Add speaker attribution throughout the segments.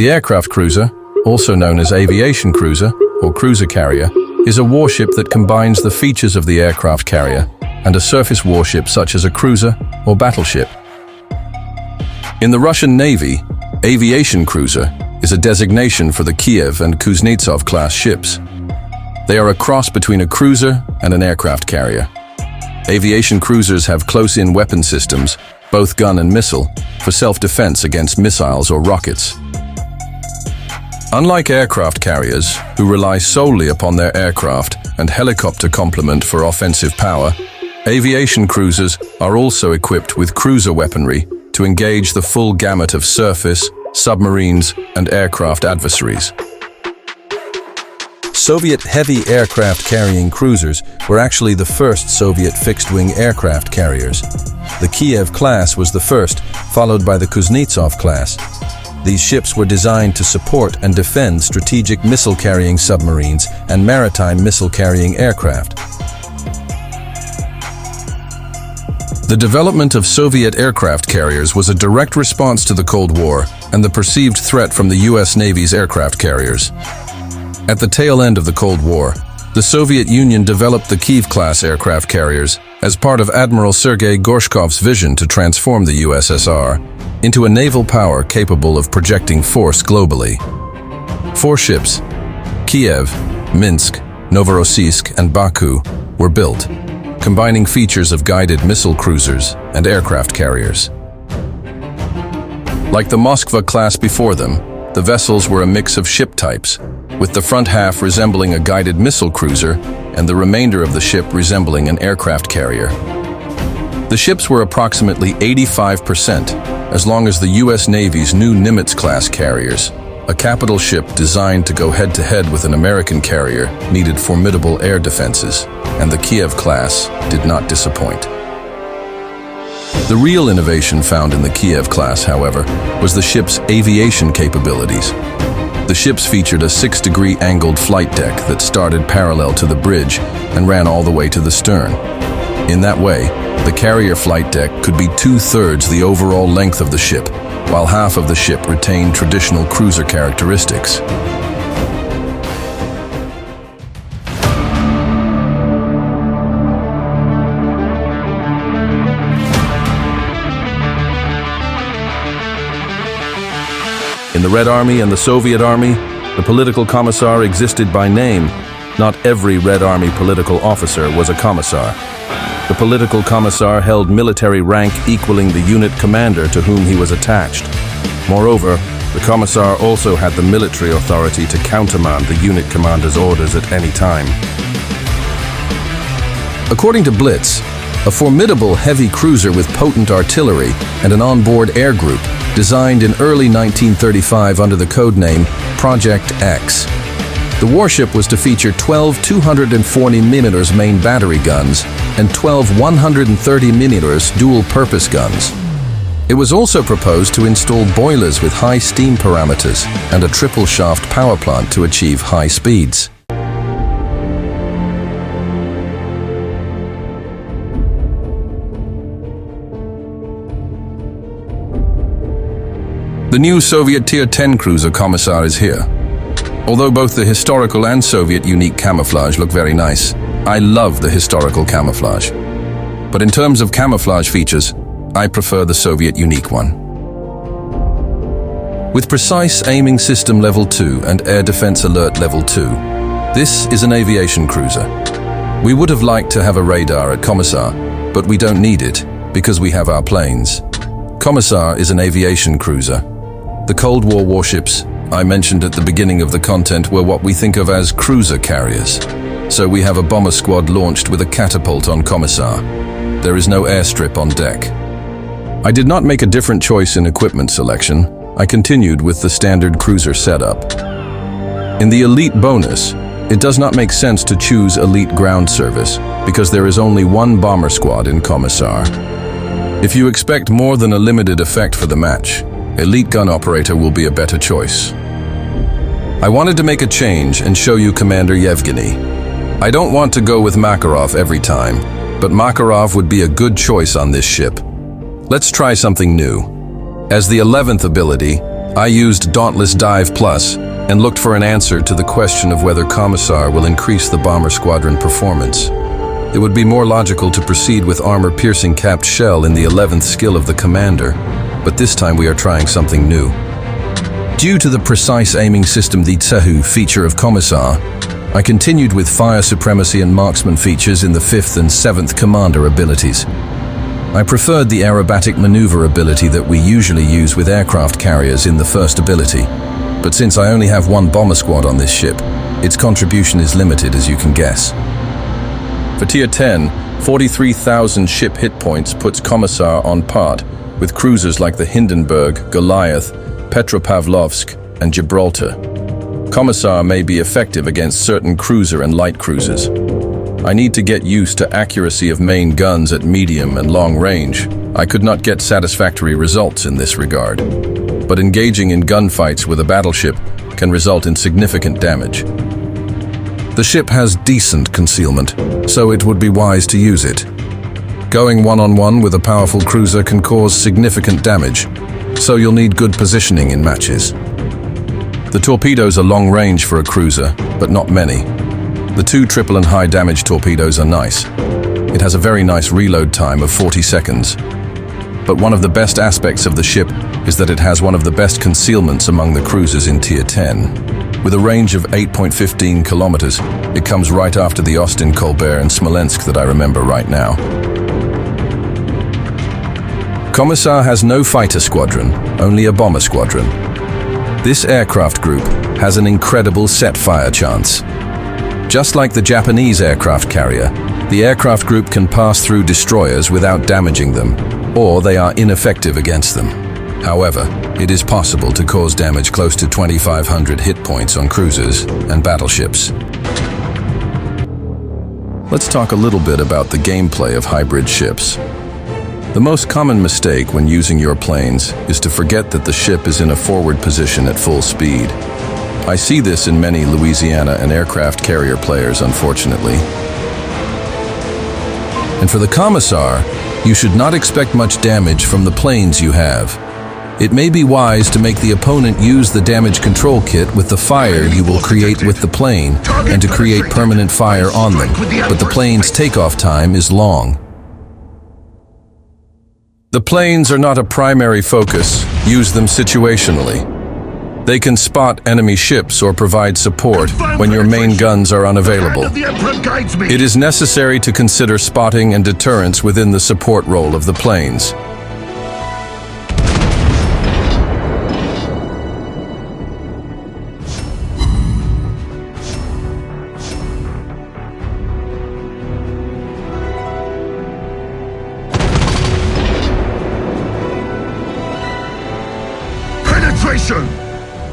Speaker 1: The aircraft cruiser, also known as aviation cruiser or cruiser carrier, is a warship that combines the features of the aircraft carrier and a surface warship such as a cruiser or battleship. In the Russian Navy, aviation cruiser is a designation for the Kiev and Kuznetsov class ships. They are a cross between a cruiser and an aircraft carrier. Aviation cruisers have close-in weapon systems, both gun and missile, for self-defense against missiles or rockets. Unlike aircraft carriers, who rely solely upon their aircraft and helicopter complement for offensive power, aviation cruisers are also equipped with cruiser weaponry to engage the full gamut of surface, submarines, and aircraft adversaries. Soviet heavy aircraft carrying cruisers were actually the first Soviet fixed-wing aircraft carriers. The Kiev class was the first, followed by the Kuznetsov class. These ships were designed to support and defend strategic missile-carrying submarines and maritime missile-carrying aircraft. The development of Soviet aircraft carriers was a direct response to the Cold War and the perceived threat from the U.S. Navy's aircraft carriers. At the tail end of the Cold War, the Soviet Union developed the Kiev-class aircraft carriers as part of Admiral Sergei Gorshkov's vision to transform the USSR into a naval power capable of projecting force globally. 4 ships, Kiev, Minsk, Novorossiysk, and Baku, were built, combining features of guided missile cruisers and aircraft carriers. Like the Moskva class before them, the vessels were a mix of ship types, with the front half resembling a guided missile cruiser and the remainder of the ship resembling an aircraft carrier. The ships were approximately 85% as long as the U.S. Navy's new Nimitz-class carriers, a capital ship designed to go head-to-head with an American carrier, needed formidable air defenses, and the Kiev class did not disappoint. The real innovation found in the Kiev class, however, was the ship's aviation capabilities. The ships featured a 6-degree angled flight deck that started parallel to the bridge and ran all the way to the stern. In that way, the carrier flight deck could be 2/3 the overall length of the ship, while half of the ship retained traditional cruiser characteristics. In the Red Army and the Soviet Army, the political commissar existed by name. Not every Red Army political officer was a commissar. The political commissar held military rank equaling the unit commander to whom he was attached. Moreover, the commissar also had the military authority to countermand the unit commander's orders at any time. According to Blitz, a formidable heavy cruiser with potent artillery and an onboard air group designed in early 1935 under the codename Project X. The warship was to feature 12 240mm main battery guns and 12 130mm dual-purpose guns. It was also proposed to install boilers with high steam parameters and a triple-shaft power plant to achieve high speeds. The new Soviet Tier 10 cruiser Komissar is here. Although both the historical and Soviet unique camouflage look very nice, I love the historical camouflage. But in terms of camouflage features, I prefer the Soviet unique one. With precise aiming system level 2 and air defense alert level 2, this is an aviation cruiser. We would have liked to have a radar at Komissar, but we don't need it because we have our planes. Komissar is an aviation cruiser. The Cold War warships I mentioned at the beginning of the content were what we think of as cruiser carriers. So we have a bomber squad launched with a catapult on Komissar. There is no airstrip on deck. I did not make a different choice in equipment selection. I continued with the standard cruiser setup. In the Elite bonus, it does not make sense to choose Elite ground service because there is only one bomber squad in Komissar. If you expect more than a limited effect for the match, Elite gun operator will be a better choice. I wanted to make a change and show you Commander Yevgeny. I don't want to go with Makarov every time, but Makarov would be a good choice on this ship. Let's try something new. As the 11th ability, I used Dauntless Dive Plus and looked for an answer to the question of whether Komissar will increase the bomber squadron performance. It would be more logical to proceed with armor-piercing capped shell in the 11th skill of the commander, but this time we are trying something new. Due to the precise aiming system, the Tsehu feature of Komissar, I continued with fire supremacy and marksman features in the 5th and 7th commander abilities. I preferred the aerobatic maneuver ability that we usually use with aircraft carriers in the first ability, but since I only have one bomber squad on this ship, its contribution is limited, as you can guess. For Tier 10, 43,000 ship hit points puts Komissar on par with cruisers like the Hindenburg, Goliath, Petropavlovsk, and Gibraltar. Komissar may be effective against certain cruiser and light cruisers. I need to get used to accuracy of main guns at medium and long range. I could not get satisfactory results in this regard, but engaging in gunfights with a battleship can result in significant damage. The ship has decent concealment, so it would be wise to use it. Going one-on-one with a powerful cruiser can cause significant damage, so you'll need good positioning in matches. The torpedoes are long range for a cruiser, but not many. The 2 triple and high damage torpedoes are nice. It has a very nice reload time of 40 seconds. But one of the best aspects of the ship is that it has one of the best concealments among the cruisers in Tier 10. With a range of 8.15 kilometers, it comes right after the Austin, Colbert, and Smolensk that I remember right now. Komissar has no fighter squadron, only a bomber squadron. This aircraft group has an incredible set fire chance. Just like the Japanese aircraft carrier, the aircraft group can pass through destroyers without damaging them, or they are ineffective against them. However, it is possible to cause damage close to 2,500 hit points on cruisers and battleships. Let's talk a little bit about the gameplay of hybrid ships. The most common mistake when using your planes is to forget that the ship is in a forward position at full speed. I see this in many Louisiana and aircraft carrier players, unfortunately. And for the Komissar, you should not expect much damage from the planes you have. It may be wise to make the opponent use the damage control kit with the fire you will create with the plane and to create permanent fire on them, but the plane's takeoff time is long. The planes are not a primary focus. Use them situationally. They can spot enemy ships or provide support when your main guns are unavailable. It is necessary to consider spotting and deterrence within the support role of the planes.
Speaker 2: Penetration!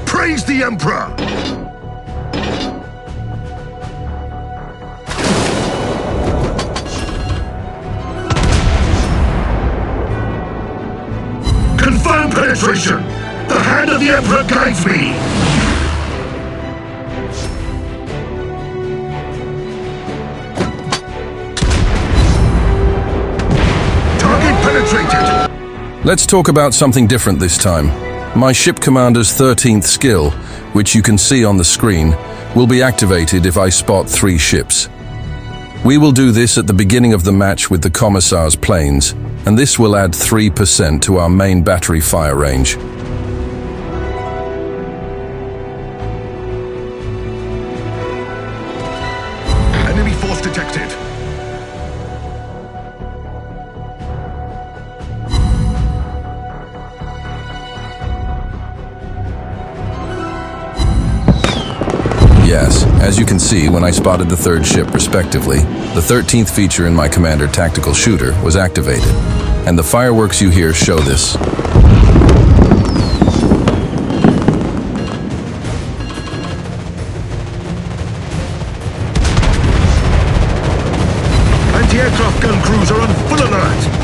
Speaker 2: Praise the Emperor! Confirm penetration! The hand of the Emperor guides me! Target penetrated!
Speaker 1: Let's talk about something different this time. My ship commander's 13th skill, which you can see on the screen, will be activated if I spot 3 ships. We will do this at the beginning of the match with the Komissar's planes, and this will add 3% to our main battery fire range.
Speaker 2: Enemy force detected.
Speaker 1: Yes, as you can see when I spotted the 3rd ship respectively, the 13th feature in my Commander Tactical Shooter was activated, and the fireworks you hear show this.
Speaker 2: Anti-aircraft gun crews are on full alert!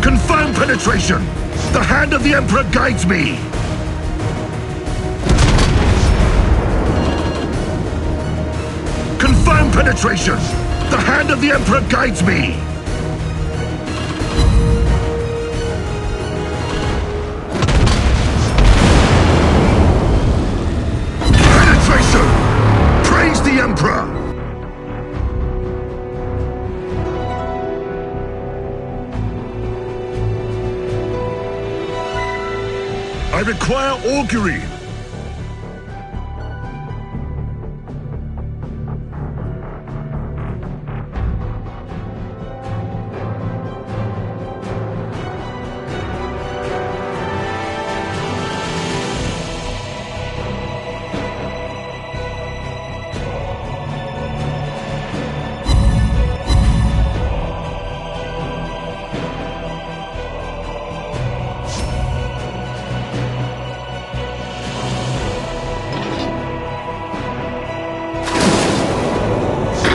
Speaker 2: Confirm penetration! The hand of the Emperor guides me! penetration! The hand of the Emperor guides me! Penetration! Praise the Emperor! I require augury!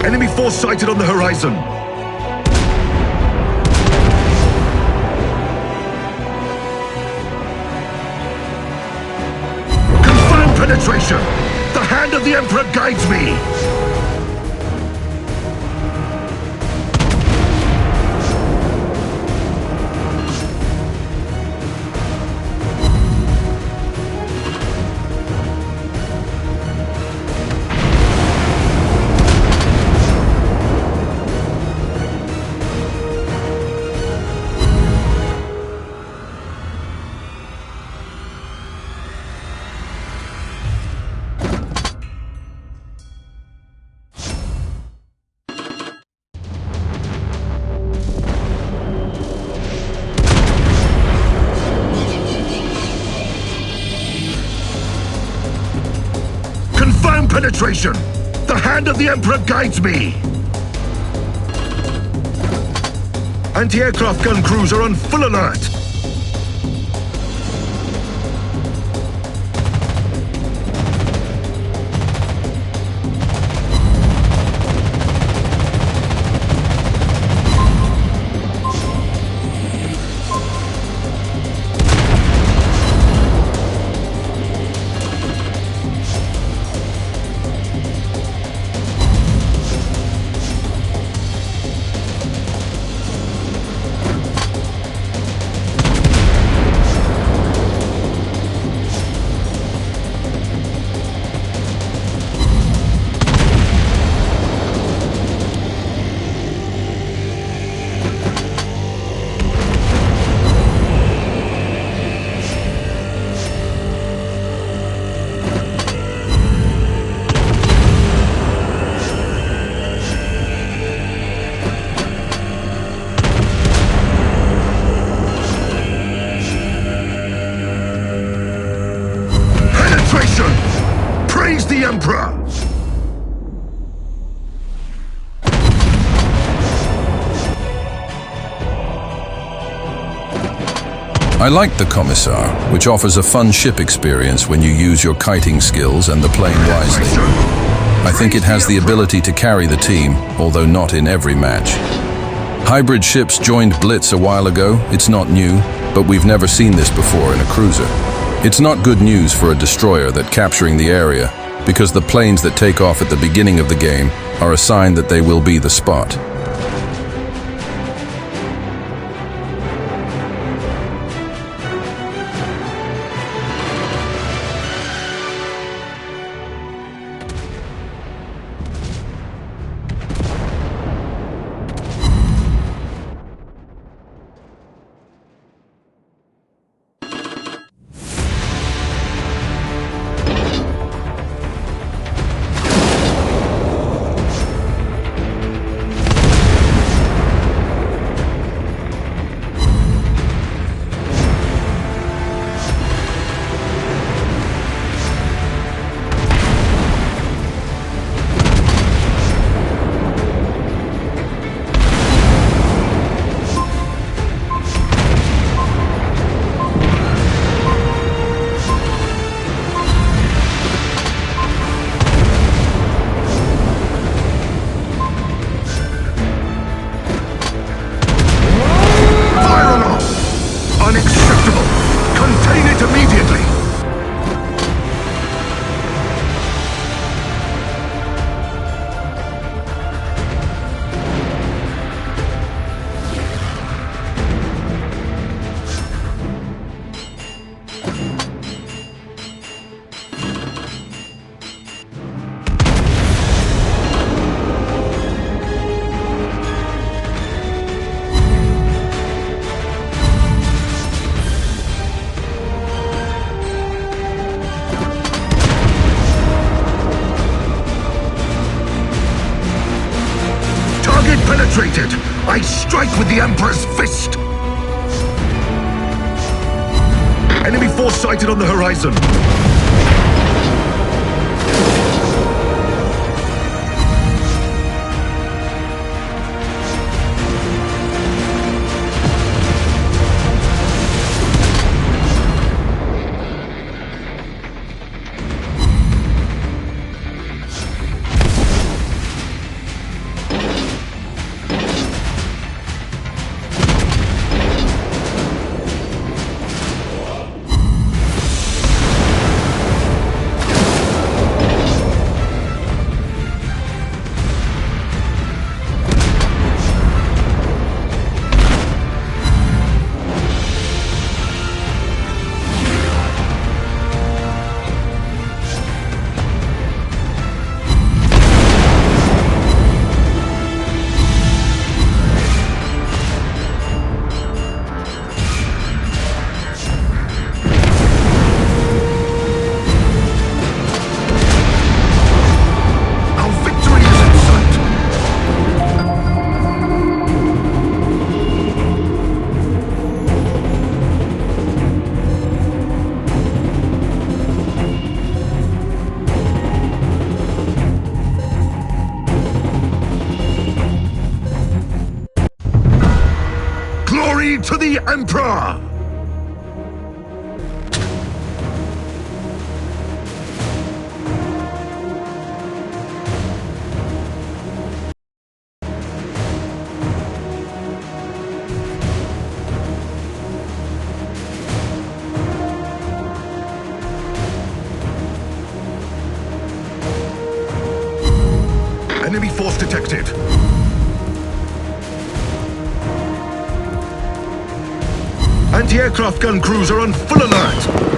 Speaker 2: Enemy force sighted on the horizon! Confirm penetration! The hand of the Emperor guides me! Confirm penetration! The hand of the Emperor guides me! Anti-aircraft gun crews are on full alert! Praise the Emperor!
Speaker 1: I like the Komissar, which offers a fun ship experience when you use your kiting skills and the plane wisely. I think it has the ability to carry the team, although not in every match. Hybrid ships joined Blitz a while ago. It's not new, but we've never seen this before in a cruiser. It's not good news for a destroyer that capturing the area, because the planes that take off at the beginning of the game are a sign that they will be the spot.
Speaker 2: Target penetrated! I strike with the Emperor's fist! Enemy force sighted on the horizon! Glory to the Emperor! Enemy force detected. Anti-aircraft gun crews are on full alert!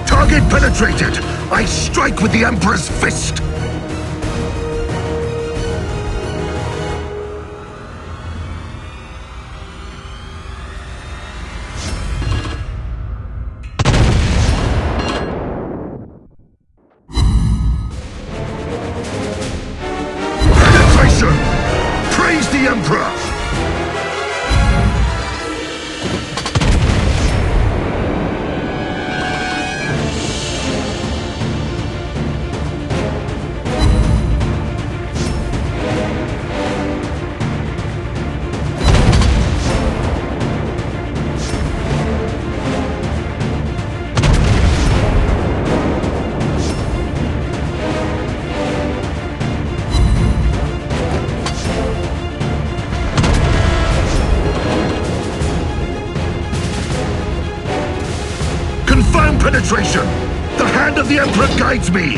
Speaker 2: Target penetrated! I strike with the Emperor's fist! Penetration! Praise the Emperor! Confirm penetration! The hand of the Emperor guides me!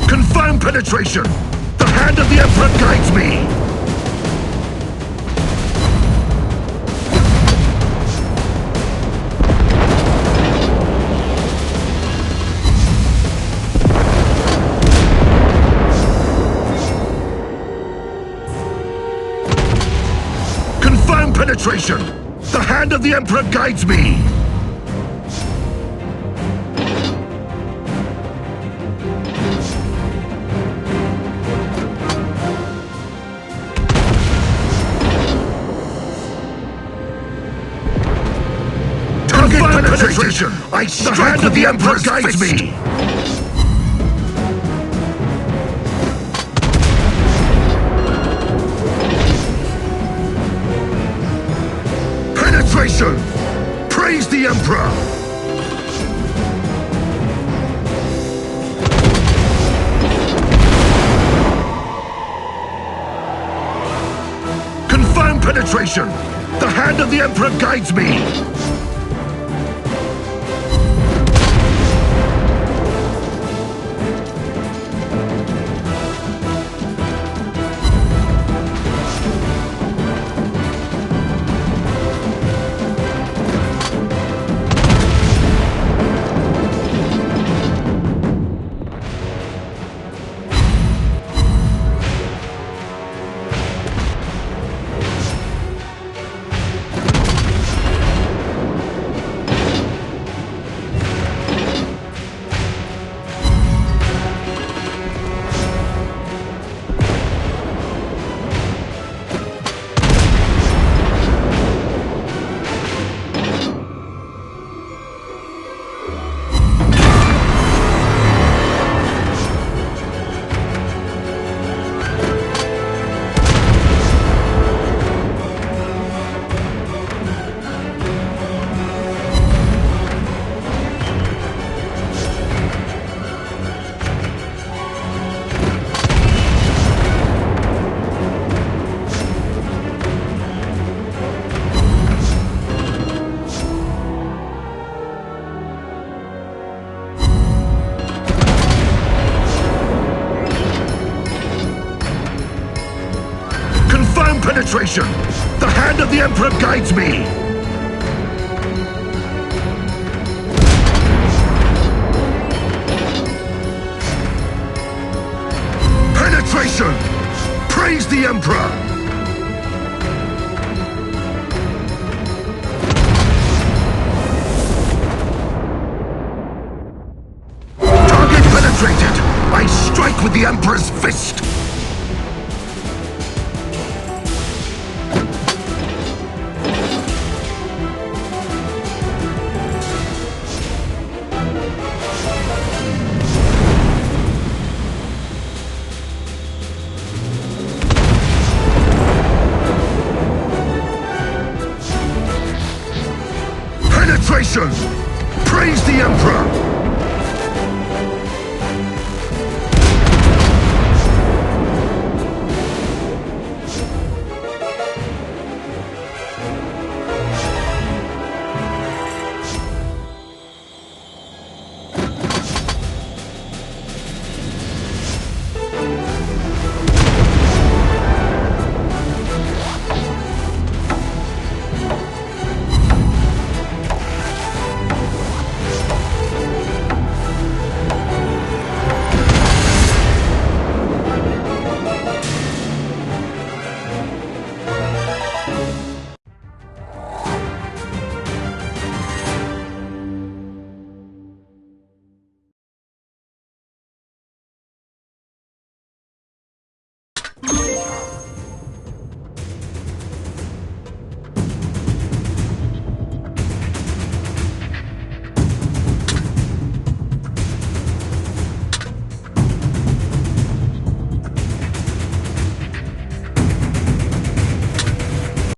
Speaker 2: Confirm penetration! The hand of the Emperor guides me! Confirm penetration! The hand of the Emperor guides me! I strike with the Emperor's guides me! Penetration! Praise the Emperor! Confirm penetration! The hand of the Emperor guides me! Penetration! The hand of the Emperor guides me! Penetration! Praise the Emperor! Target penetrated! I strike with the Emperor's fist!